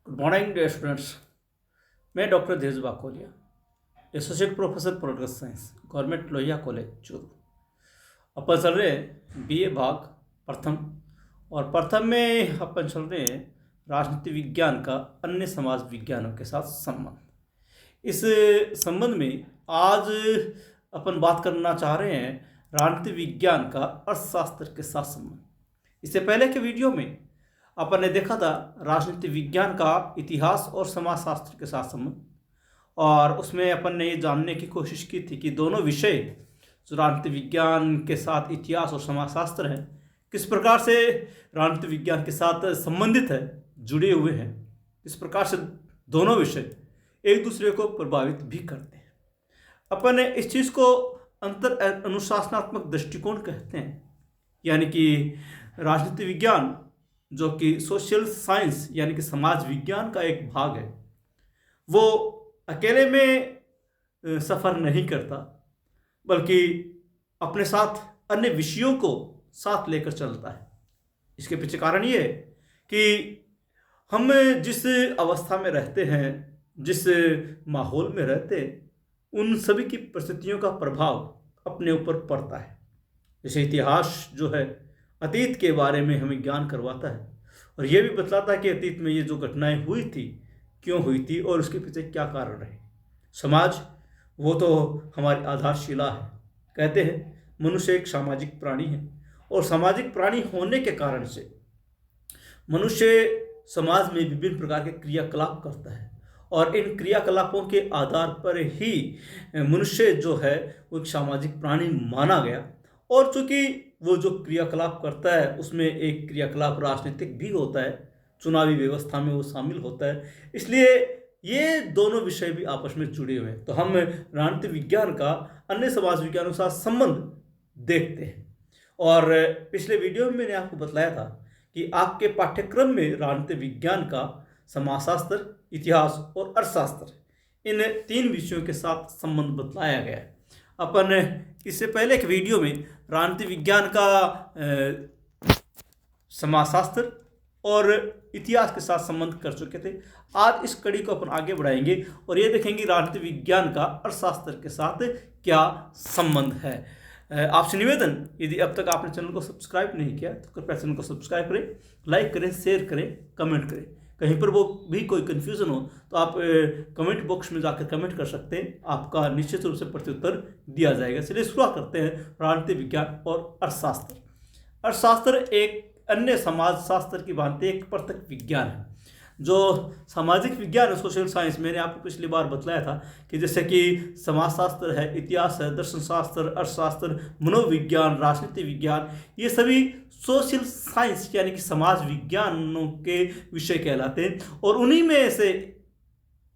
Good morning dear students. मैं doctor Dheeraj Bakolia, associate professor political science, government Lohia college Churu. अपन चल रहे हैं बीए भाग प्रथम, और प्रथम में अपन चल रहे हैं राजनीति विज्ञान का अन्य समाज विज्ञानों के साथ संबंध। इस संबंध में आज अपन बात करना चाह रहे हैं राजनीति विज्ञान का अर्थशास्त्र के साथ संबंध। इससे पहले के वीडियो में अपन ने देखा था राजनीति विज्ञान का इतिहास और समाजशास्त्र के साथ संबंध, और उसमें अपन ने ये जानने की कोशिश की थी कि दोनों विषय जो राजनीति विज्ञान के साथ इतिहास और समाजशास्त्र है किस प्रकार से राजनीति विज्ञान के साथ संबंधित है, जुड़े हुए हैं, किस प्रकार से दोनों विषय एक दूसरे को प्रभावित भी करते हैं। अपन ने इस चीज़ को अंतर अनुशासनात्मक दृष्टिकोण कहते हैं, यानी कि राजनीति विज्ञान जो कि सोशल साइंस यानी कि समाज विज्ञान का एक भाग है, वो अकेले में सफ़र नहीं करता, बल्कि अपने साथ अन्य विषयों को साथ लेकर चलता है। इसके पीछे कारण ये है कि हम जिस अवस्था में रहते हैं, जिस माहौल में रहते हैं, उन सभी की परिस्थितियों का प्रभाव अपने ऊपर पड़ता है। जैसे इतिहास जो है अतीत के बारे में हमें ज्ञान करवाता है, और यह भी बतलाता है कि अतीत में ये जो घटनाएं हुई थी क्यों हुई थी और उसके पीछे क्या कारण रहे। समाज वो तो हमारी आधारशिला है। कहते हैं मनुष्य एक सामाजिक प्राणी है, और सामाजिक प्राणी होने के कारण से मनुष्य समाज में विभिन्न प्रकार के क्रियाकलाप करता है, और इन क्रियाकलापों के आधार पर ही मनुष्य जो है वो एक सामाजिक प्राणी माना गया। और चूँकि वो जो क्रियाकलाप करता है उसमें एक क्रियाकलाप राजनीतिक भी होता है, चुनावी व्यवस्था में वो शामिल होता है, इसलिए ये दोनों विषय भी आपस में जुड़े हुए हैं। तो हम राजनीति विज्ञान का अन्य समाज विज्ञानों के साथ संबंध देखते हैं। और पिछले वीडियो में मैंने आपको बतलाया था कि आपके पाठ्यक्रम में राजनीति विज्ञान का समाजशास्त्र, इतिहास और अर्थशास्त्र इन तीन विषयों के साथ संबंध बतलाया गया है। अपन इससे पहले एक वीडियो में राजनीति विज्ञान का समाजशास्त्र और इतिहास के साथ संबंध कर चुके थे। आज इस कड़ी को अपन आगे बढ़ाएंगे और ये देखेंगे राजनीति विज्ञान का अर्थशास्त्र के साथ क्या संबंध है। आपसे निवेदन, यदि अब तक आपने चैनल को सब्सक्राइब नहीं किया तो कृपया चैनल को सब्सक्राइब करें, लाइक करें, शेयर करें, कमेंट करें। कहीं पर वो भी कोई कन्फ्यूज़न हो तो आप कमेंट बॉक्स में जाकर कमेंट कर सकते हैं, आपका निश्चित रूप से प्रत्युत्तर दिया जाएगा। चलिए शुरुआत करते हैं राजनीति विज्ञान और अर्थशास्त्र। अर्थशास्त्र एक अन्य समाजशास्त्र की भांति एक पृथक विज्ञान है। जो सामाजिक विज्ञान है, सोशल साइंस, मैंने आपको पिछली बार बतलाया था कि जैसे कि समाजशास्त्र है, इतिहास है, दर्शनशास्त्र, अर्थशास्त्र, मनोविज्ञान, राजनीति विज्ञान, ये सभी सोशल साइंस यानी कि समाज विज्ञानों के विषय कहलाते हैं। और उन्हीं में से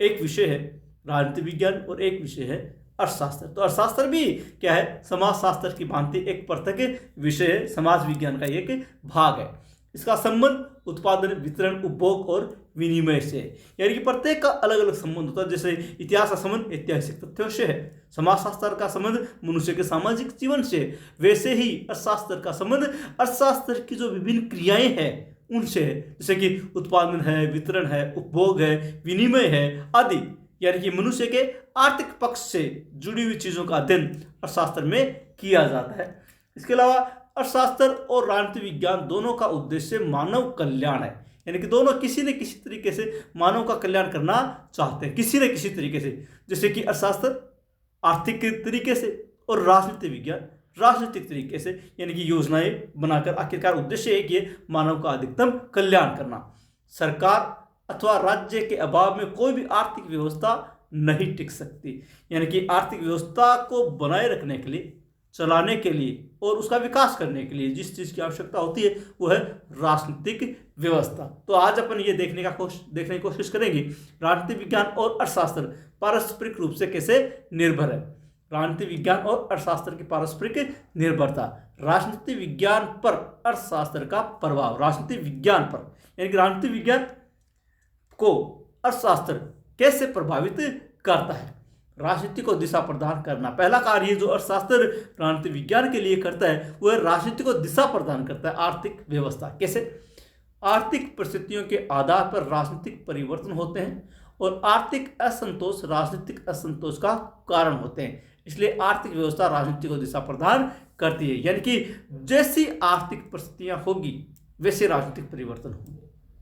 एक विषय है राजनीति विज्ञान और एक विषय है अर्थशास्त्र। तो अर्थशास्त्र भी क्या है, समाजशास्त्र की भांति एक पृथक विषय है, समाज विज्ञान का एक भाग है। इसका संबंध उत्पादन, वितरण, उपभोग और विनिमय से, यानी कि प्रत्येक का अलग अलग संबंध होता है। जैसे इतिहास का संबंध ऐतिहासिक तथ्यों से है, समाजशास्त्र का संबंध मनुष्य के सामाजिक जीवन से, वैसे ही अर्थशास्त्र का संबंध अर्थशास्त्र की जो विभिन्न क्रियाएं हैं उनसे है। जैसे कि उत्पादन है, वितरण है, उपभोग है, विनिमय है आदि, यानी कि मनुष्य के आर्थिक पक्ष से जुड़ी हुई चीज़ों का अध्ययन अर्थशास्त्र में किया जाता है। इसके अलावा अर्थशास्त्र और राजनीति विज्ञान दोनों का उद्देश्य मानव कल्याण है, यानी कि दोनों किसी न किसी तरीके से मानव का कल्याण करना चाहते हैं, किसी न किसी तरीके से। जैसे कि अर्थशास्त्र आर्थिक तरीके से और राजनीति विज्ञान राजनीतिक तरीके से, यानी कि योजनाएं बनाकर आखिरकार उद्देश्य है कि मानव का अधिकतम कल्याण करना। सरकार अथवा राज्य के अभाव में कोई भी आर्थिक व्यवस्था नहीं टिक सकती, यानी कि आर्थिक व्यवस्था को बनाए रखने के लिए, चलाने के लिए और उसका विकास करने के लिए जिस चीज़ की आवश्यकता होती है वो है राजनीतिक व्यवस्था। तो आज अपन ये देखने की कोशिश करेंगे राजनीति विज्ञान और अर्थशास्त्र पारस्परिक रूप से कैसे निर्भर है। राजनीति विज्ञान और अर्थशास्त्र की पारस्परिक निर्भरता, राजनीति विज्ञान पर अर्थशास्त्र का प्रभाव, राजनीति विज्ञान पर, यानी कि राजनीति विज्ञान को अर्थशास्त्र कैसे प्रभावित करता है। राजनीति को दिशा प्रदान करना, पहला कार्य जो अर्थशास्त्र राजनीति विज्ञान के लिए करता है वो है राजनीति को दिशा प्रदान करता है। आर्थिक व्यवस्था कैसे, आर्थिक परिस्थितियों के आधार पर राजनीतिक परिवर्तन होते हैं और आर्थिक असंतोष राजनीतिक असंतोष का कारण होते हैं। इसलिए आर्थिक व्यवस्था राजनीति को दिशा प्रदान करती है, यानी कि जैसी आर्थिक परिस्थितियां होगी वैसे राजनीतिक परिवर्तन होंगे।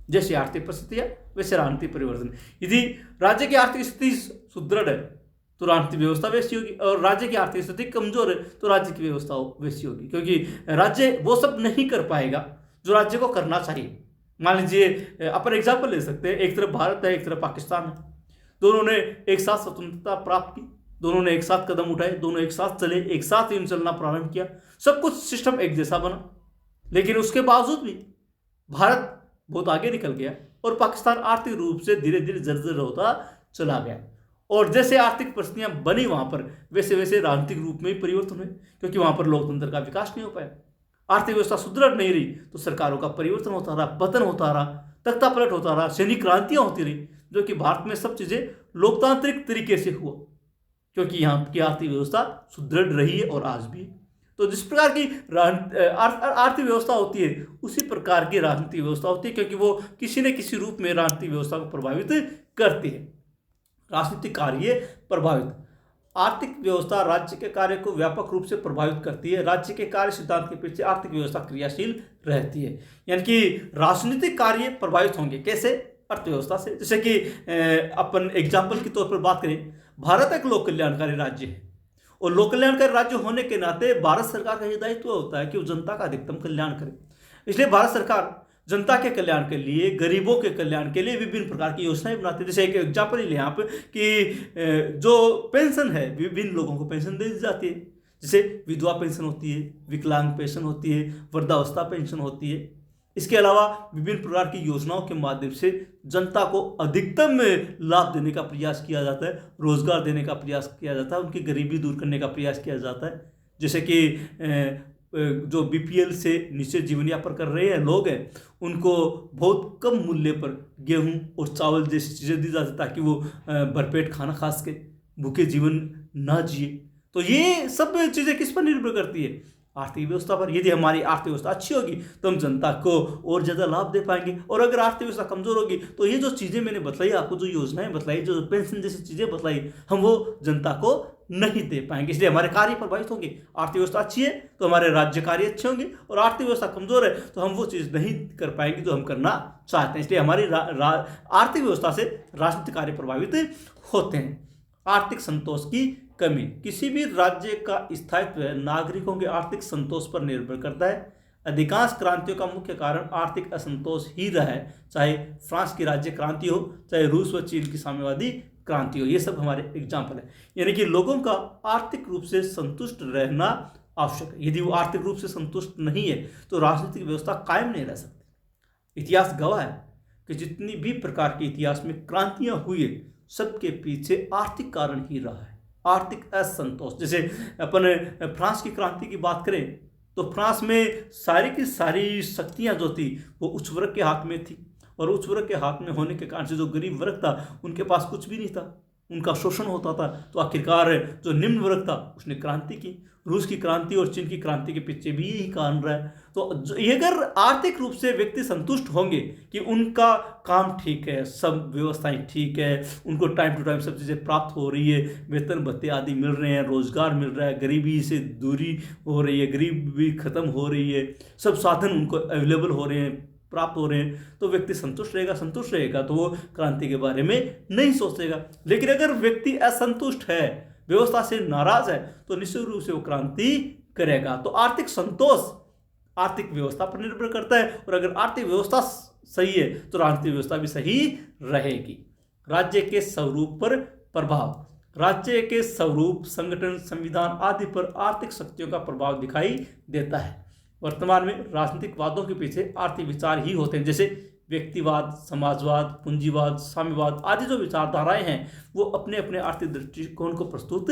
जैसी आर्थिक परिस्थितियां वैसे राजनीतिक परिवर्तन। यदि राज्य की आर्थिक स्थिति सुदृढ़ है तो राजनीतिक व्यवस्था वैसी होगी, और राज्य की आर्थिक स्थिति कमजोर है तो राज्य की व्यवस्था वैसी होगी, क्योंकि राज्य वो सब नहीं कर पाएगा जो राज्य को करना चाहिए। मान लीजिए अपन एग्जाम्पल ले सकते हैं, एक तरफ भारत है एक तरफ पाकिस्तान है, दोनों ने एक साथ स्वतंत्रता प्राप्त की, दोनों ने एक साथ कदम उठाए, दोनों एक साथ चले, एक साथ यूं चलना प्रारंभ किया, सब कुछ सिस्टम एक जैसा बना। लेकिन उसके बावजूद भी भारत बहुत आगे निकल गया और पाकिस्तान आर्थिक रूप से धीरे धीरे जर्जर होता चला गया। और जैसे आर्थिक परिस्थितियां बनी वहां पर वैसे वैसे राजनीतिक रूप में भी परिवर्तन हुए, क्योंकि वहां पर लोकतंत्र का विकास नहीं हो पाया, आर्थिक व्यवस्था सुदृढ़ नहीं रही, तो सरकारों का परिवर्तन होता रहा, पतन होता रहा, तख्ता पलट होता रहा, सैनिक क्रांतियां होती रही, जो कि भारत में सब चीजें लोकतांत्रिक तरीके से हुआ, क्योंकि यहाँ की आर्थिक व्यवस्था सुदृढ़ रही है और आज भी। तो जिस प्रकार की आर्थिक व्यवस्था होती है उसी प्रकार की राजनीतिक व्यवस्था होती है, क्योंकि वो किसी न किसी रूप में राजनीतिक व्यवस्था को प्रभावित करती है। राजनीतिक कार्य प्रभावित, आर्थिक व्यवस्था राज्य के कार्य को व्यापक रूप से प्रभावित करती है। राज्य के कार्य सिद्धांत के पीछे आर्थिक व्यवस्था क्रियाशील रहती है, यानी कि राजनीतिक कार्य प्रभावित होंगे कैसे? अर्थव्यवस्था से। जैसे कि अपन एग्जाम्पल के तौर पर बात करें, भारत एक लोक कल्याणकारी राज्य है और लोक कल्याणकारी राज्य होने के नाते भारत सरकार का यह दायित्व होता है कि वो जनता का अधिकतम कल्याण करे। इसलिए भारत सरकार जनता के कल्याण के लिए, गरीबों के कल्याण के लिए विभिन्न प्रकार की योजनाएं बनाती है। जैसे एक एग्जाम्पल ले यहाँ पे कि जो पेंशन है विभिन्न लोगों को पेंशन दे दी जाती है, जैसे विधवा पेंशन होती है, विकलांग पेंशन होती है, वृद्धावस्था पेंशन होती है। इसके अलावा विभिन्न प्रकार की योजनाओं के माध्यम से जनता को अधिकतम लाभ देने का प्रयास किया जाता है, रोजगार देने का प्रयास किया जाता है, उनकी गरीबी दूर करने का प्रयास किया जाता है। जैसे कि जो बीपीएल से नीचे जीवन यापन कर रहे हैं लोग हैं, उनको बहुत कम मूल्य पर गेहूं और चावल जैसी चीज़ें दी जाती ताकि वो भरपेट खाना खा सके, भूखे जीवन ना जिए। तो ये सब चीज़ें किस पर निर्भर करती है? आर्थिक व्यवस्था पर। यदि हमारी आर्थिक व्यवस्था अच्छी होगी तो हम जनता को और ज़्यादा लाभ दे पाएंगे, और अगर आर्थिक व्यवस्था कमज़ोर होगी तो ये जो चीज़ें मैंने बताई आपको, जो योजनाएं बताई, जो पेंशन जैसी चीज़ें बताई, हम वो जनता को नहीं दे पाएंगे। इसलिए हमारे कार्य प्रभावित होंगे। आर्थिक व्यवस्था अच्छी है तो हमारे राज्य कार्य अच्छे होंगे, और आर्थिक व्यवस्था कमज़ोर है तो हम वो चीज़ नहीं कर पाएंगे जो हम करना चाहते हैं। इसलिए हमारी आर्थिक व्यवस्था से राजनीतिक कार्य प्रभावित होते हैं। आर्थिक संतोष की कमी, किसी भी राज्य का स्थायित्व नागरिकों के आर्थिक संतोष पर निर्भर करता है। अधिकांश क्रांतियों का मुख्य कारण आर्थिक असंतोष ही रहा है, चाहे फ्रांस की राज्य क्रांति हो, चाहे रूस व चीन की साम्यवादी क्रांति हो। ये सब हमारे एग्जाम्पल है। यानी कि लोगों का आर्थिक रूप से संतुष्ट रहना आवश्यक है। यदि वो आर्थिक रूप से संतुष्ट नहीं है तो राजनीतिक व्यवस्था कायम नहीं रह सकती। इतिहास गवाह है कि जितनी भी प्रकार के इतिहास में क्रांतियां हुई है, सबके पीछे आर्थिक कारण ही रहा है, आर्थिक असंतोष। जैसे अपन फ्रांस की क्रांति की बात करें तो फ्रांस में सारी की सारी शक्तियां जो थी वो उच्च वर्ग के हाथ में थी, और उच्च वर्ग के हाथ में होने के कारण से जो गरीब वर्ग था उनके पास कुछ भी नहीं था, उनका शोषण होता था। तो आखिरकार जो निम्न वर्ग था उसने क्रांति की। रूस की क्रांति और चीन की क्रांति के पीछे भी यही कारण रहा है। तो अगर आर्थिक रूप से व्यक्ति संतुष्ट होंगे कि उनका काम ठीक है, सब व्यवस्थाएं ठीक है, उनको टाइम टू टाइम सब चीज़ें प्राप्त हो रही है, वेतन भत्ते आदि मिल रहे हैं, रोजगार मिल रहा है, गरीबी से दूरी हो रही है, गरीबी खत्म हो रही है, सब साधन उनको अवेलेबल हो रहे हैं, प्राप्त हो रहे हैं, तो व्यक्ति संतुष्ट रहेगा तो वो क्रांति के बारे में नहीं सोचेगा। लेकिन अगर व्यक्ति असंतुष्ट है, व्यवस्था से नाराज है, तो निश्चित रूप से वो क्रांति करेगा। तो आर्थिक संतोष आर्थिक व्यवस्था पर निर्भर करता है, और अगर आर्थिक व्यवस्था सही है तो राजनीतिक व्यवस्था भी सही रहेगी। राज्य के स्वरूप पर प्रभाव, राज्य के स्वरूप, संगठन, संविधान आदि पर आर्थिक शक्तियों का प्रभाव दिखाई देता है। वर्तमान में राजनीतिक वादों के पीछे आर्थिक विचार ही होते हैं, जैसे व्यक्तिवाद, समाजवाद, पूंजीवाद, साम्यवाद आदि जो विचारधाराएं हैं वो अपने अपने आर्थिक दृष्टिकोण को प्रस्तुत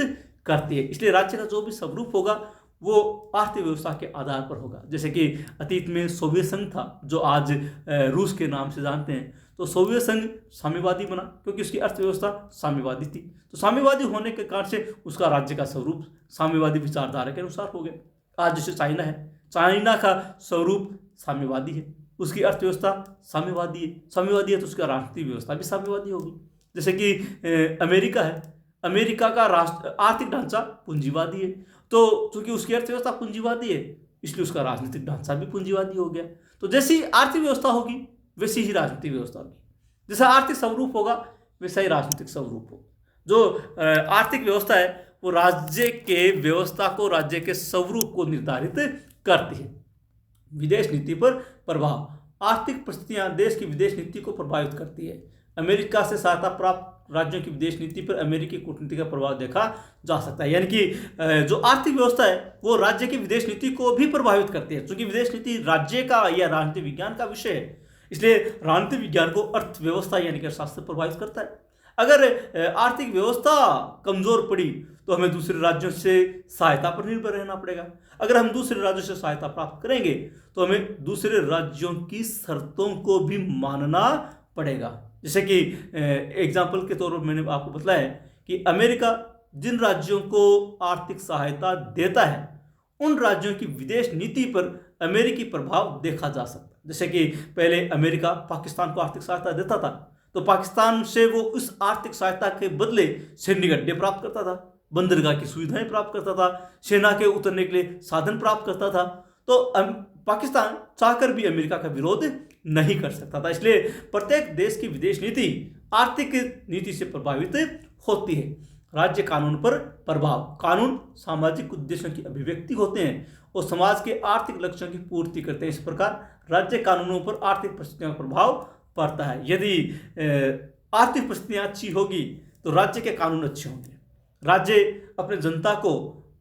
करती है। इसलिए राज्य का जो भी स्वरूप होगा वो आर्थिक व्यवस्था के आधार पर होगा। जैसे कि अतीत में सोवियत संघ था, जो आज रूस के नाम से जानते हैं। तो सोवियत संघ साम्यवादी बना क्योंकि उसकी अर्थव्यवस्था साम्यवादी थी। तो साम्यवादी होने के कारण से उसका राज्य का स्वरूप साम्यवादी विचारधारा के अनुसार हो गया। आज जैसे चाइना है, चाइना का स्वरूप साम्यवादी है, उसकी अर्थव्यवस्था साम्यवादी है, साम्यवादी है तो उसका राष्ट्रीय व्यवस्था भी साम्यवादी होगी। जैसे कि अमेरिका है, अमेरिका का राष्ट्र आर्थिक ढांचा पूंजीवादी है, तो चूंकि उसकी अर्थव्यवस्था पूंजीवादी है इसलिए उसका राजनीतिक ढांचा भी पूंजीवादी हो गया। तो जैसी आर्थिक व्यवस्था होगी वैसी ही राजनीतिक व्यवस्था होगी, जैसा आर्थिक स्वरूप होगा वैसा ही राजनीतिक स्वरूप होगा। जो आर्थिक व्यवस्था है वो राज्य के व्यवस्था को, राज्य के स्वरूप को निर्धारित करती है। विदेश नीति पर प्रभाव, आर्थिक परिस्थितियां देश की विदेश नीति को प्रभावित करती है। अमेरिका से सहायता प्राप्त राज्यों की विदेश नीति पर अमेरिकी कूटनीति का प्रभाव देखा जा सकता है। यानी कि जो आर्थिक व्यवस्था है वो राज्य की विदेश नीति को भी प्रभावित करती है, क्योंकि विदेश नीति राज्य का या राजनीति विज्ञान का विषय है, इसलिए राजनीति विज्ञान को अर्थव्यवस्था यानी कि अर्थशास्त्र प्रभावित करता है। अगर आर्थिक व्यवस्था कमजोर पड़ी तो हमें दूसरे राज्यों से सहायता पर निर्भर रहना पड़ेगा। अगर हम दूसरे राज्यों से सहायता प्राप्त करेंगे तो हमें दूसरे राज्यों की शर्तों को भी मानना पड़ेगा। जैसे कि एग्जाम्पल के तौर पर मैंने आपको बताया कि अमेरिका जिन राज्यों को आर्थिक सहायता देता है उन राज्यों की विदेश नीति पर अमेरिकी प्रभाव देखा जा सकता है। जैसे कि पहले अमेरिका पाकिस्तान को आर्थिक सहायता देता था तो पाकिस्तान से वो उस आर्थिक सहायता के बदले सैन्य अड्डे प्राप्त करता था, बंदरगाह की सुविधाएं प्राप्त करता था, सेना के उतरने के लिए साधन प्राप्त करता था। तो पाकिस्तान चाहकर भी अमेरिका का विरोध नहीं कर सकता था। इसलिए प्रत्येक देश की विदेश नीति आर्थिक नीति से प्रभावित होती है। राज्य कानून पर प्रभाव, कानून सामाजिक उद्देश्यों की अभिव्यक्ति होते हैं और समाज के आर्थिक लक्ष्यों की पूर्ति करते हैं। इस प्रकार राज्य कानूनों पर आर्थिक परिस्थितियों का प्रभाव पड़ता है। यदि आर्थिक परिस्थितियां अच्छी होगी तो राज्य के कानून अच्छे होंगे, राज्य अपने जनता को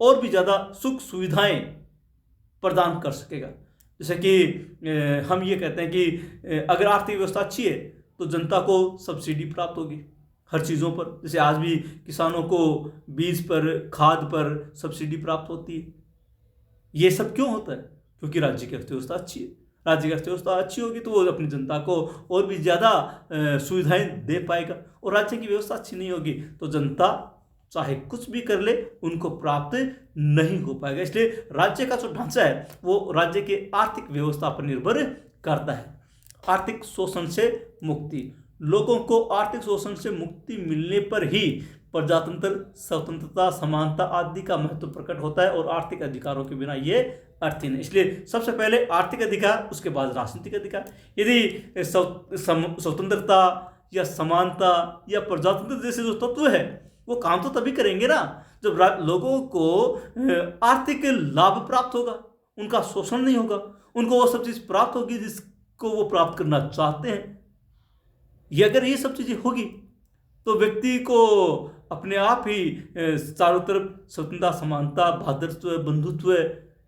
और भी ज़्यादा सुख सुविधाएं प्रदान कर सकेगा। जैसे कि हम ये कहते हैं कि अगर आर्थिक व्यवस्था अच्छी है तो जनता को सब्सिडी प्राप्त होगी हर चीज़ों पर। जैसे आज भी किसानों को बीज पर, खाद पर सब्सिडी प्राप्त होती है। ये सब क्यों होता है? क्योंकि राज्य की अर्थव्यवस्था अच्छी है। राज्य की अर्थव्यवस्था अच्छी होगी तो वो अपनी जनता को और भी ज़्यादा सुविधाएं दे पाएगा, और राज्य की व्यवस्था अच्छी नहीं होगी तो जनता चाहे कुछ भी कर ले उनको प्राप्त नहीं हो पाएगा। इसलिए राज्य का जो ढांचा है वो राज्य के आर्थिक व्यवस्था पर निर्भर करता है। आर्थिक शोषण से मुक्ति, लोगों को आर्थिक शोषण से मुक्ति मिलने पर ही प्रजातंत्र, स्वतंत्रता, समानता आदि का महत्व प्रकट होता है, और आर्थिक अधिकारों के बिना ये अर्थहीन है। इसलिए सबसे पहले आर्थिक अधिकार, उसके बाद राजनीतिक अधिकार। यदि स्वतंत्रता या समानता या प्रजातंत्र जैसे जो तत्व है वो काम तो तभी करेंगे ना जब लोगों को आर्थिक लाभ प्राप्त होगा, उनका शोषण नहीं होगा, उनको वो सब चीज़ प्राप्त होगी जिसको वो प्राप्त करना चाहते हैं। ये अगर ये सब चीज़ें होगी तो व्यक्ति को अपने आप ही चारों तरफ स्वतंत्रता, समानता, भ्रातृत्व, बंधुत्व,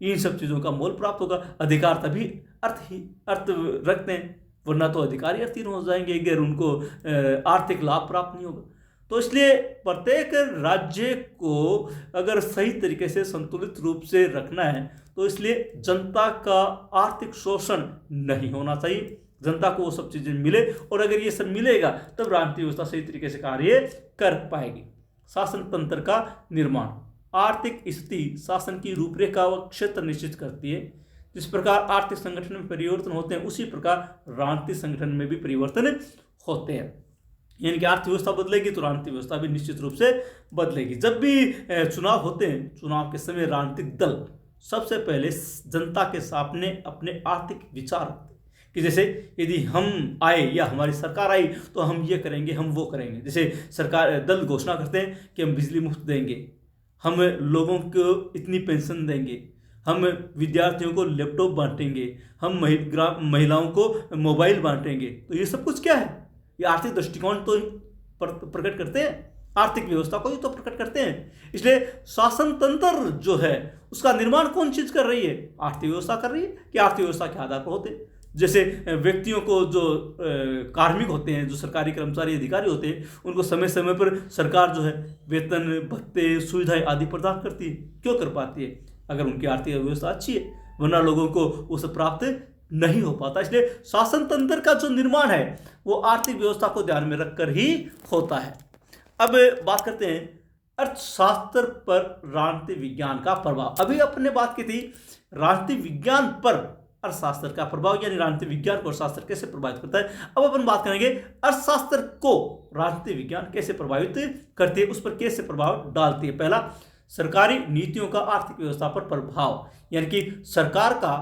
इन सब चीज़ों का मोल प्राप्त होगा। अधिकार तभी अर्थ रखते हैं, वरना तो अधिकारी अर्थहीन हो जाएंगे अगर उनको आर्थिक लाभ प्राप्त नहीं होगा। तो इसलिए प्रत्येक राज्य को अगर सही तरीके से संतुलित रूप से रखना है तो इसलिए जनता का आर्थिक शोषण नहीं होना चाहिए, जनता को वो सब चीज़ें मिले, और अगर ये सब मिलेगा तब राजनीतिक व्यवस्था सही तरीके से कार्य कर पाएगी। शासन तंत्र का निर्माण, आर्थिक स्थिति शासन की रूपरेखा व क्षेत्र निश्चित करती है। जिस प्रकार आर्थिक संगठन में परिवर्तन होते हैं उसी प्रकार राजनीतिक संगठन में भी परिवर्तन होते हैं। यानी कि अर्थव्यवस्था बदलेगी तो राजनीतिक व्यवस्था भी निश्चित रूप से बदलेगी। जब भी चुनाव होते हैं, चुनाव के समय राजनीतिक दल सबसे पहले जनता के सामने अपने आर्थिक विचार रखते हैं कि जैसे यदि हम आए या हमारी सरकार आई तो हम ये करेंगे, हम वो करेंगे। जैसे सरकार दल घोषणा करते हैं कि हम बिजली मुफ्त देंगे, हम लोगों को इतनी पेंशन देंगे, हम विद्यार्थियों को लैपटॉप बांटेंगे, हम महिलाओं को मोबाइल बांटेंगे। तो ये सब कुछ क्या है? ये आर्थिक दृष्टिकोण तो प्रकट करते हैं, आर्थिक व्यवस्था को ही तो प्रकट करते हैं। इसलिए शासन तंत्र जो है उसका निर्माण कौन चीज कर रही है? आर्थिक व्यवस्था कर रही है कि आर्थिक व्यवस्था के आधार पर होते हैं। जैसे व्यक्तियों को जो कार्मिक होते हैं, जो सरकारी कर्मचारी अधिकारी होते हैं, उनको समय समय पर सरकार जो है वेतन, भत्ते, सुविधाएं आदि प्रदान करती है। क्यों कर पाती है? अगर उनकी आर्थिक व्यवस्था अच्छी है, वरना लोगों को वो सब प्राप्त नहीं हो पाता। इसलिए शासन तंत्र का जो निर्माण है वो आर्थिक व्यवस्था को ध्यान में रखकर ही होता है। अब बात करते हैं अर्थशास्त्र पर राजनीतिक विज्ञान का प्रभाव। अभी अपने बात की थी राजनीतिक विज्ञान पर अर्थशास्त्र का प्रभाव, यानी राजनीतिक विज्ञान को अर्थशास्त्र कैसे प्रभावित करता है। अब अपन बात करेंगे अर्थशास्त्र को राजनीतिक विज्ञान कैसे प्रभावित करती है, उस पर कैसे प्रभाव डालती है। पहला, सरकारी नीतियों का आर्थिक व्यवस्था पर प्रभाव, यानी कि सरकार का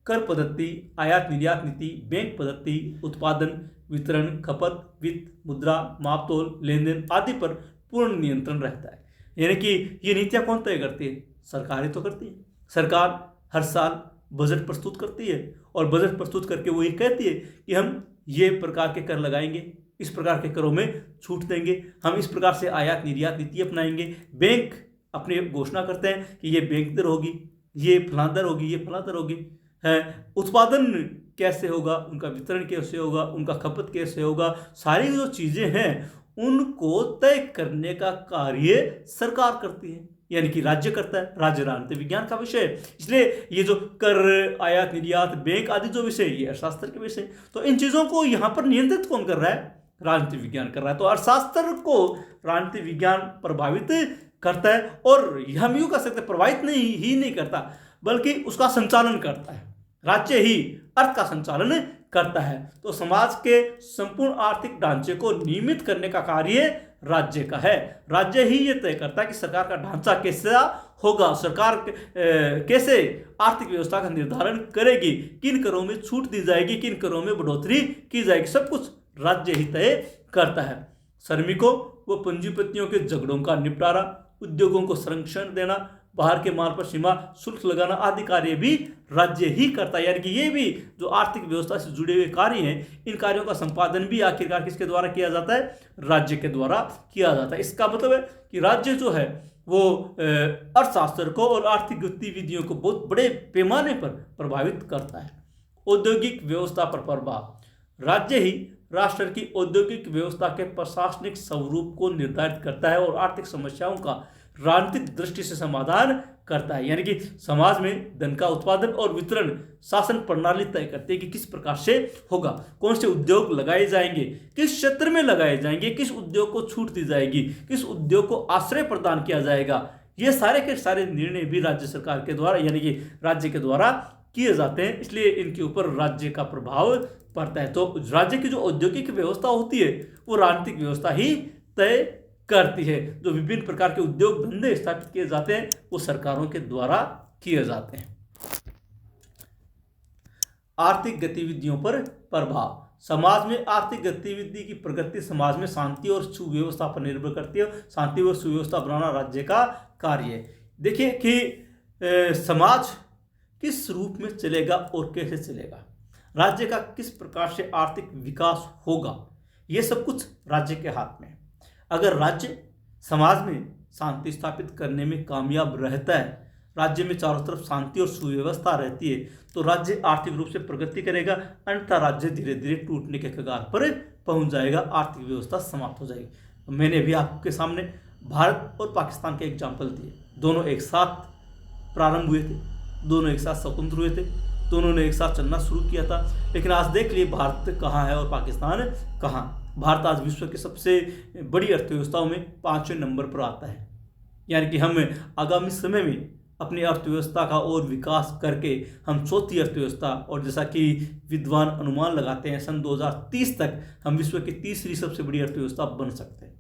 कर पद्धति, आयात निर्यात नीति, बैंक पद्धति, उत्पादन, वितरण, खपत, वित्त, मुद्रा, मापतोल, लेन देन आदि पर पूर्ण नियंत्रण रहता है। यानी कि ये नीतियां कौन तय करती है? सरकार ही तो करती है। सरकार हर साल बजट प्रस्तुत करती है और बजट प्रस्तुत करके वो ये कहती है कि हम ये प्रकार के कर लगाएंगे, इस प्रकार के करों में छूट देंगे, हम इस प्रकार से आयात निर्यात नीति अपनाएंगे। बैंक अपनी घोषणा करते हैं कि ये बैंक दर होगी, ये फलां दर होगी, ये फलां दर होगी है। उत्पादन कैसे होगा, उनका वितरण कैसे होगा, उनका खपत कैसे होगा, सारी जो चीज़ें हैं उनको तय करने का कार्य सरकार करती है, यानी कि राज्य करता है। राज्य राजनीतिक विज्ञान का विषय है, इसलिए ये जो कर, आयात निर्यात, बैंक आदि जो विषय ये अर्थशास्त्र के विषय। तो इन चीज़ों को यहाँ पर नियंत्रित कौन कर रहा है? राजनीतिक विज्ञान कर रहा है। तो अर्थशास्त्र को राजनीतिक विज्ञान प्रभावित करता है, और हम यूँ कह सकते प्रभावित नहीं करता, बल्कि उसका संचालन करता है। राज्य ही अर्थ का संचालन करता है। तो समाज के संपूर्ण आर्थिक ढांचे को नियमित करने का कार्य राज्य का है। राज्य ही ये तय करता है कि सरकार का ढांचा कैसा होगा, सरकार कैसे आर्थिक व्यवस्था का निर्धारण करेगी, किन करों में छूट दी जाएगी, किन करों में बढ़ोतरी की जाएगी, सब कुछ राज्य ही तय करता है। श्रमिकों व पंजीपतियों के झगड़ों का निपटारा, उद्योगों को संरक्षण देना, बाहर के माल पर सीमा शुल्क लगाना आदि कार्य भी राज्य ही करता है। यानी कि ये भी जो आर्थिक व्यवस्था से जुड़े हुए कार्य हैं, इन कार्यों का संपादन भी आखिरकार किसके द्वारा किया जाता है? राज्य के द्वारा किया जाता है। इसका मतलब है कि राज्य जो है वो अर्थशास्त्र को और आर्थिक गतिविधियों को बहुत बड़े पैमाने पर प्रभावित करता है। औद्योगिक व्यवस्था पर प्रभाव, राज्य ही राष्ट्र की औद्योगिक व्यवस्था के प्रशासनिक स्वरूप को निर्धारित करता है और आर्थिक समस्याओं का राजनीतिक दृष्टि से समाधान करता है। यानी कि समाज में धन का उत्पादन और वितरण शासन प्रणाली तय करती है कि किस प्रकार से होगा, कौन से उद्योग लगाए जाएंगे, किस क्षेत्र में लगाए जाएंगे, किस उद्योग को छूट दी जाएगी, किस उद्योग को आश्रय प्रदान किया जाएगा। ये सारे के सारे निर्णय भी राज्य सरकार के द्वारा, यानी कि राज्य के द्वारा किए जाते हैं, इसलिए इनके ऊपर राज्य का प्रभाव पड़ता है। तो राज्य की जो औद्योगिक व्यवस्था होती है वो राजनीतिक व्यवस्था ही तय करती है। जो विभिन्न प्रकार के उद्योग धंधे स्थापित किए जाते हैं वो सरकारों के द्वारा किए जाते हैं। आर्थिक गतिविधियों पर प्रभाव, समाज में आर्थिक गतिविधि की प्रगति समाज में शांति और सुव्यवस्था पर निर्भर करती है। शांति और सुव्यवस्था बनाना राज्य का कार्य है। देखिए कि समाज किस रूप में चलेगा और कैसे चलेगा, राज्य का किस प्रकार से आर्थिक विकास होगा, ये सब कुछ राज्य के हाथ में है। अगर राज्य समाज में शांति स्थापित करने में कामयाब रहता है, राज्य में चारों तरफ शांति और सुव्यवस्था रहती है, तो राज्य आर्थिक रूप से प्रगति करेगा, अन्यथा राज्य धीरे धीरे टूटने के कगार पर पहुंच जाएगा, आर्थिक व्यवस्था समाप्त हो जाएगी। मैंने भी आपके सामने भारत और पाकिस्तान के एग्जाम्पल दिए। दोनों एक साथ प्रारंभ हुए थे, दोनों एक साथ स्वतंत्र हुए थे, दोनों ने एक साथ चलना शुरू किया था। लेकिन आज देख लिए भारत कहाँ है और पाकिस्तान कहाँ। भारत आज विश्व की सबसे बड़ी अर्थव्यवस्थाओं में 5वें नंबर पर आता है। यानी कि हम आगामी समय में अपनी अर्थव्यवस्था का और विकास करके हम चौथी अर्थव्यवस्था, और जैसा कि विद्वान अनुमान लगाते हैं सन 2030 तक हम विश्व की तीसरी सबसे बड़ी अर्थव्यवस्था बन सकते हैं।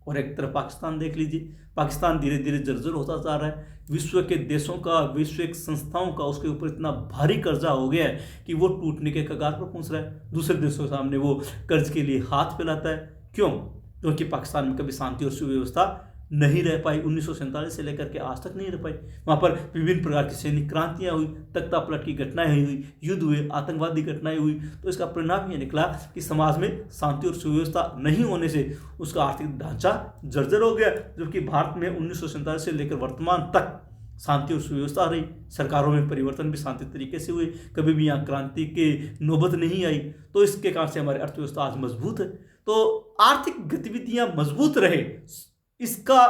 और एक तरफ पाकिस्तान देख लीजिए, पाकिस्तान धीरे धीरे जर्जर होता जा रहा है। विश्व के देशों का, विश्व के संस्थाओं का उसके ऊपर इतना भारी कर्जा हो गया है कि वो टूटने के कगार पर पहुंच रहा है। दूसरे देशों के सामने वो कर्ज के लिए हाथ फैलाता है। क्यों? क्योंकि पाकिस्तान में कभी शांति और सुव्यवस्था नहीं रह पाई। 1947 से लेकर के आज तक नहीं रह पाई। वहाँ पर विभिन्न प्रकार की सैनिक क्रांतियाँ हुई, तख्ता पलट की घटनाएं हुई, युद्ध हुए, आतंकवादी घटनाएं हुई। तो इसका परिणाम ये निकला कि समाज में शांति और सुव्यवस्था नहीं होने से उसका आर्थिक ढांचा जर्जर हो गया। जबकि भारत में 1947 से लेकर वर्तमान तक शांति और सुव्यवस्था रही, सरकारों में परिवर्तन भी शांति तरीके से हुए, कभी भी यहाँ क्रांति के नौबत नहीं आई। तो इसके कारण से हमारी अर्थव्यवस्था आज मजबूत है। तो आर्थिक गतिविधियाँ मजबूत रहे, इसका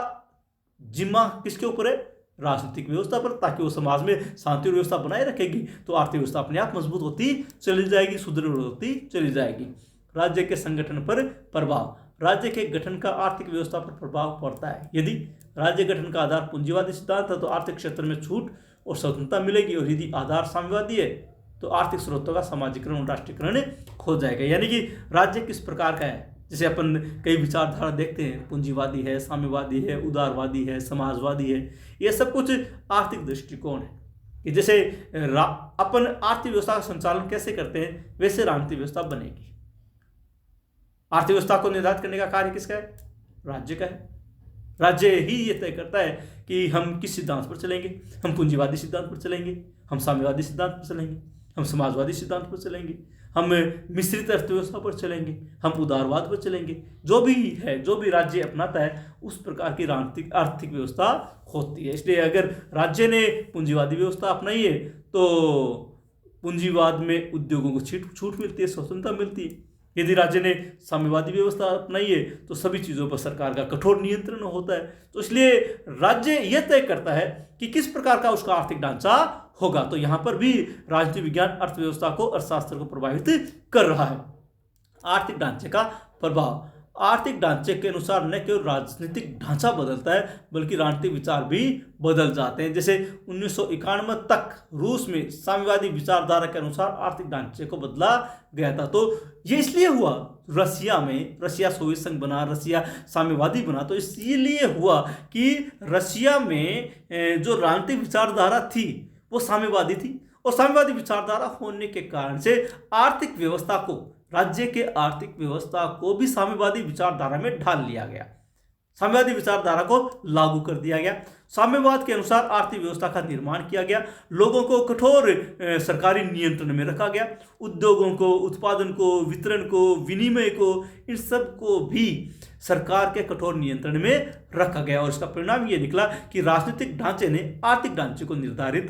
जिम्मा किसके ऊपर है? राजनीतिक व्यवस्था पर, ताकि वो समाज में शांति और व्यवस्था बनाए रखेगी तो आर्थिक व्यवस्था अपने आप मजबूत होती चली जाएगी, सुदृढ़ होती चली जाएगी। राज्य के संगठन पर प्रभाव, राज्य के गठन का आर्थिक व्यवस्था पर प्रभाव पड़ता है। यदि राज्य गठन का आधार पूंजीवादी सिद्धांत है तो आर्थिक क्षेत्र में छूट और स्वतंत्रता मिलेगी, और यदि आधार साम्यवादी है तो आर्थिक स्रोतों का सामाजिकरण और राष्ट्रीयकरण हो जाएगा। यानी कि राज्य किस प्रकार का है, जैसे अपन कई विचारधारा देखते हैं, पूंजीवादी है, साम्यवादी है, उदारवादी है, समाजवादी है, ये सब कुछ आर्थिक दृष्टिकोण है कि जैसे अपन आर्थिक व्यवस्था का संचालन कैसे करते हैं वैसे राजनीतिक व्यवस्था बनेगी। आर्थिक व्यवस्था को निर्धारित करने का कार्य किसका है? राज्य का है। राज्य ही ये तय करता है कि हम किस सिद्धांत पर चलेंगे। हम पूंजीवादी सिद्धांत पर चलेंगे, हम साम्यवादी सिद्धांत पर चलेंगे, हम समाजवादी सिद्धांत पर चलेंगे, हम मिश्रित अर्थव्यवस्था पर चलेंगे, हम उदारवाद पर चलेंगे। जो भी है, जो भी राज्य अपनाता है उस प्रकार की राजनीतिक आर्थिक व्यवस्था होती है। इसलिए अगर राज्य ने पूंजीवादी व्यवस्था अपनाई है तो पूंजीवाद में उद्योगों को छूट मिलती है, स्वतंत्रता मिलती है। यदि राज्य ने साम्यवादी व्यवस्था अपनाई है तो सभी चीज़ों पर सरकार का कठोर नियंत्रण होता है। तो इसलिए राज्य यह तय करता है कि किस प्रकार का उसका आर्थिक ढांचा होगा। तो यहाँ पर भी राजनीति विज्ञान अर्थव्यवस्था को, अर्थशास्त्र को प्रभावित कर रहा है। आर्थिक ढांचे का प्रभाव, आर्थिक ढांचे के अनुसार न केवल राजनीतिक ढांचा बदलता है बल्कि राजनीतिक विचार भी बदल जाते हैं। जैसे 1991 तक रूस में साम्यवादी विचारधारा के अनुसार आर्थिक ढांचे को बदला गया था। तो ये इसलिए हुआ, रसिया सोवियत संघ बना, रसिया साम्यवादी बना, तो इसीलिए हुआ कि रसिया में जो राजनीतिक विचारधारा थी वो साम्यवादी थी, और साम्यवादी विचारधारा होने के कारण से आर्थिक व्यवस्था को, राज्य के आर्थिक व्यवस्था को भी साम्यवादी विचारधारा में ढाल लिया गया, साम्यवादी विचारधारा को लागू कर दिया गया। साम्यवाद के अनुसार आर्थिक व्यवस्था का निर्माण किया गया, लोगों को कठोर सरकारी नियंत्रण में रखा गया, उद्योगों को, उत्पादन को, वितरण को, विनिमय को, इन सब को भी सरकार के कठोर नियंत्रण में रखा गया। और इसका परिणाम ये निकला कि राजनीतिक ढांचे ने आर्थिक ढांचे को निर्धारित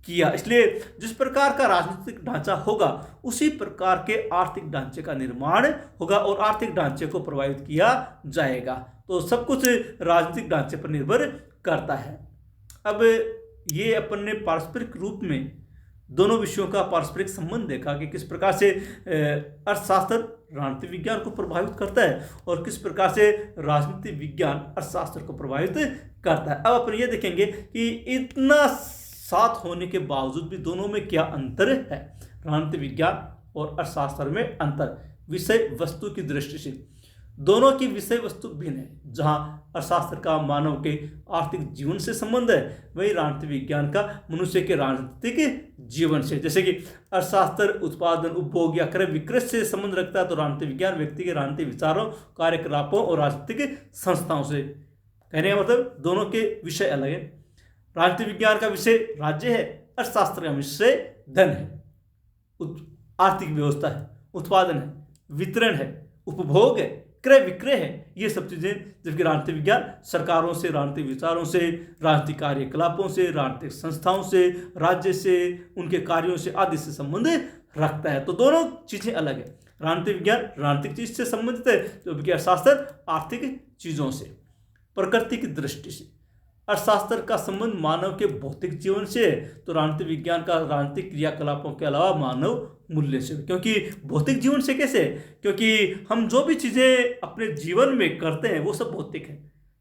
किया। इसलिए जिस प्रकार का राजनीतिक ढांचा होगा उसी प्रकार के आर्थिक ढांचे का निर्माण होगा और आर्थिक ढांचे को प्रभावित किया जाएगा। तो सब कुछ राजनीतिक ढांचे पर निर्भर करता है। अब ये अपन ने पारस्परिक रूप में दोनों विषयों का पारस्परिक संबंध देखा कि किस प्रकार से अर्थशास्त्र राजनीतिक विज्ञान को प्रभावित करता है और किस प्रकार से राजनीतिक विज्ञान अर्थशास्त्र को प्रभावित करता है। अब अपन ये देखेंगे कि इतना साथ होने के बावजूद भी दोनों में क्या अंतर है। राजनीतिक विज्ञान और अर्थशास्त्र में अंतर, विषय वस्तु की दृष्टि से दोनों की विषय वस्तु भिन्न है। जहां अर्थशास्त्र का मानव के आर्थिक जीवन से संबंध है, वही राजनीतिक विज्ञान का मनुष्य के राजनीतिक जीवन से। जैसे कि अर्थशास्त्र उत्पादन, उपभोग या क्रय विक्रय से संबंध रखता है, तो राजनीतिक विज्ञान व्यक्ति के राजनीतिक विचारों, कार्यकलापों और राजनीतिक संस्थाओं से। कहने का मतलब दोनों के विषय अलग है। राजनीतिक विज्ञान का विषय राज्य है, अर्थशास्त्र का विषय धन है, आर्थिक व्यवस्था है, उत्पादन है, वितरण है, उपभोग है, क्रय विक्रय है, ये सब चीजें। जबकि राजनीतिक विज्ञान सरकारों से, राजनीतिक विचारों से, राजनीतिक कार्यकलापों से, राजनीतिक संस्थाओं से, राज्य से, उनके कार्यों से आदि से संबंध रखता है। तो दोनों चीजें अलग है। राजनीतिक विज्ञान राजनीतिक चीज से संबंधित है, जबकि अर्थशास्त्र आर्थिक चीजों से। प्रकृति की दृष्टि से अर्थशास्त्र का संबंध मानव के भौतिक जीवन से है, तो राजनीतिक विज्ञान का राजनीतिक क्रियाकलापों के अलावा मानव मूल्य से। क्योंकि भौतिक जीवन से कैसे? क्योंकि हम जो भी चीज़ें अपने जीवन में करते हैं वो सब भौतिक है।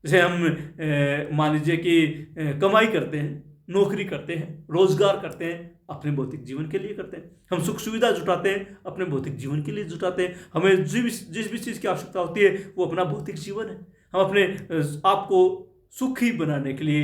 जैसे हम मान लीजिए कि कमाई करते हैं, नौकरी करते हैं, रोजगार करते हैं, अपने भौतिक जीवन के लिए करते हैं। हम सुख सुविधा जुटाते हैं, अपने भौतिक जीवन के लिए जुटाते हैं। हमें जिस भी चीज़ की आवश्यकता होती है वो अपना भौतिक जीवन है। हम अपने आप को सुखी बनाने के लिए,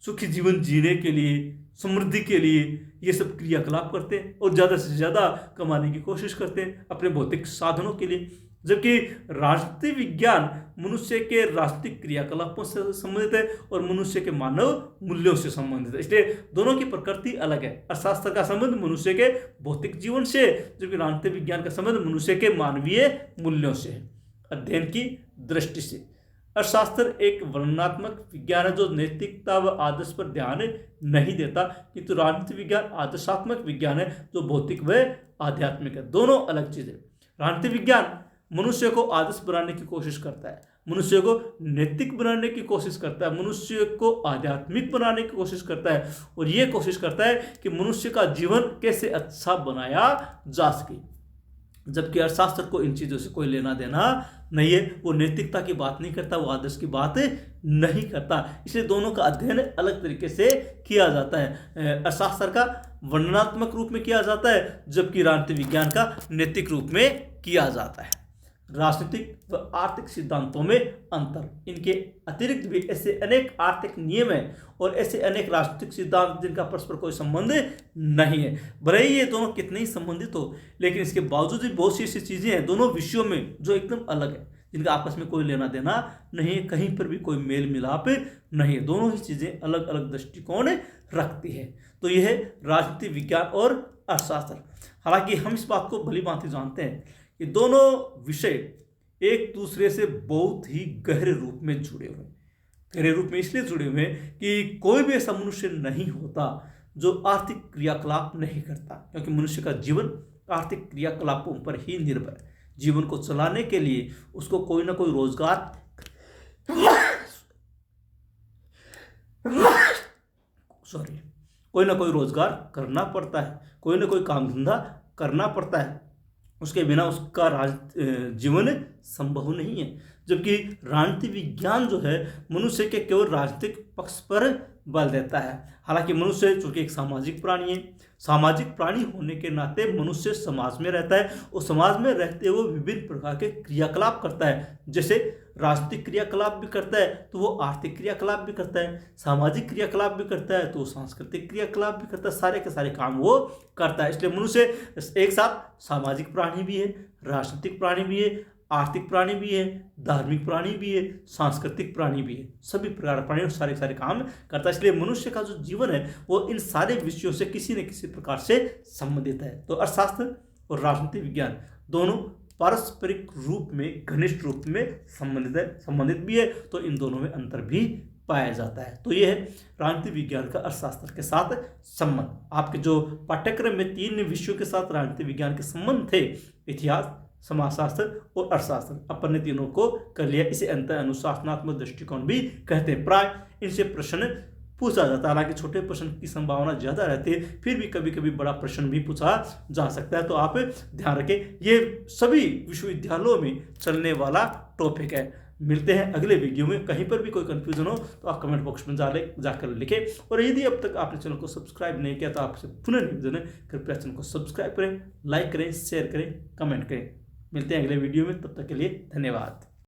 सुखी जीवन जीने के लिए, समृद्धि के लिए ये सब क्रियाकलाप करते हैं और ज़्यादा से ज़्यादा कमाने की कोशिश करते हैं अपने भौतिक साधनों के लिए। जबकि राजनीतिक विज्ञान मनुष्य के राजनीतिक क्रियाकलापों से संबंधित है और मनुष्य के मानव मूल्यों से संबंधित है। इसलिए दोनों की प्रकृति अलग है। अर्थशास्त्र का संबंध मनुष्य के भौतिक जीवन से, जबकि राजनीतिक विज्ञान का संबंध मनुष्य के मानवीय मूल्यों से है। अध्ययन की दृष्टि से अर्थशास्त्र एक वर्णनात्मक विज्ञान है जो नैतिकता व आदर्श पर ध्यान नहीं देता, किंतु राजनीतिक विज्ञान आदर्शात्मक विज्ञान है जो भौतिक व आध्यात्मिक है। दोनों अलग चीजें। राजनीतिक विज्ञान मनुष्य को आदर्श बनाने की कोशिश करता है, मनुष्य को नैतिक बनाने की कोशिश करता है, मनुष्य को आध्यात्मिक बनाने की कोशिश करता है और ये कोशिश करता है कि मनुष्य का जीवन कैसे अच्छा बनाया जा सके। जबकि अर्थशास्त्र को इन चीज़ों से कोई लेना देना नहीं है। वो नैतिकता की बात नहीं करता, वो आदर्श की बात नहीं करता। इसलिए दोनों का अध्ययन अलग तरीके से किया जाता है। अर्थशास्त्र का वर्णनात्मक रूप में किया जाता है, जबकि राजनीति विज्ञान का नैतिक रूप में किया जाता है। राजनीतिक व आर्थिक सिद्धांतों में अंतर। इनके अतिरिक्त भी ऐसे अनेक आर्थिक नियम हैं और ऐसे अनेक राजनीतिक सिद्धांत जिनका परस्पर कोई संबंध नहीं है। भले ही ये दोनों कितने ही संबंधित हो, लेकिन इसके बावजूद भी बहुत सी ऐसी चीज़ें हैं दोनों विषयों में जो एकदम अलग है, जिनका आपस में कोई लेना देना नहीं है, कहीं पर भी कोई मेल मिलाप नहीं है। दोनों ही चीज़ें अलग अलग दृष्टिकोण रखती है। तो यह है राजनीति विज्ञान और अर्थशास्त्र। हालांकि हम इस बात को भली भांति जानते हैं कि दोनों विषय एक दूसरे से बहुत ही गहरे रूप में जुड़े हुए हैं। गहरे रूप में इसलिए जुड़े हुए हैं कि कोई भी ऐसा मनुष्य नहीं होता जो आर्थिक क्रियाकलाप नहीं करता, क्योंकि मनुष्य का जीवन आर्थिक क्रियाकलापों पर ही निर्भर है। जीवन को चलाने के लिए उसको कोई ना कोई रोजगार कोई ना कोई रोजगार करना पड़ता है, कोई ना कोई काम धंधा करना पड़ता है। उसके बिना उसका जीवन संभव नहीं है। जबकि राजनीति विज्ञान जो है मनुष्य के केवल राजनीतिक पक्ष पर बल देता है। हालांकि मनुष्य चूंकि एक सामाजिक प्राणी है, सामाजिक प्राणी होने के नाते मनुष्य समाज में रहता है और समाज में रहते हुए विभिन्न प्रकार के क्रियाकलाप करता है। जैसे राजनीतिक क्रियाकलाप भी करता है तो वो आर्थिक क्रियाकलाप भी करता है, सामाजिक क्रियाकलाप भी करता है तो वो सांस्कृतिक क्रियाकलाप भी करता है। सारे के सारे काम वो करता है। इसलिए मनुष्य एक साथ सामाजिक प्राणी भी है, राजनीतिक प्राणी भी है, आर्थिक प्राणी भी है, धार्मिक प्राणी भी है, सांस्कृतिक प्राणी भी है। सभी प्रकार प्राणी सारे सारे काम करता है। इसलिए मनुष्य का जो जीवन है वो इन सारे विषयों से किसी न किसी प्रकार से संबंधित है। तो अर्थशास्त्र और राजनीति विज्ञान दोनों पारस्परिक रूप में, घनिष्ठ रूप में संबंधित भी है, तो इन दोनों में अंतर भी पाया जाता है। तो यह है राजनीति विज्ञान का अर्थशास्त्र के साथ संबंध। आपके जो पाठ्यक्रम में 3 विषयों के साथ राजनीति विज्ञान के संबंध थे, इतिहास, समाजशास्त्र और अर्थशास्त्र, अपन ने तीनों को कर लिया। इसे अंतर अनुशासनात्मक दृष्टिकोण भी कहते हैं। प्राय इनसे प्रश्न पूछा जाता है। हालांकि छोटे प्रश्न की संभावना ज़्यादा रहती है, फिर भी कभी कभी बड़ा प्रश्न भी पूछा जा सकता है। तो आप ध्यान रखें, ये सभी विश्वविद्यालयों में चलने वाला टॉपिक है। मिलते हैं अगले वीडियो में। कहीं पर भी कोई कंफ्यूजन हो तो आप कमेंट बॉक्स में जाकर लिखें। और यदि अब तक आपने चैनल को सब्सक्राइब नहीं किया तो आपसे पुनः निवेदन है, कृपया चैनल को सब्सक्राइब करें, लाइक करें, शेयर करें, कमेंट करें। मिलते हैं अगले वीडियो में, तब तक के लिए धन्यवाद।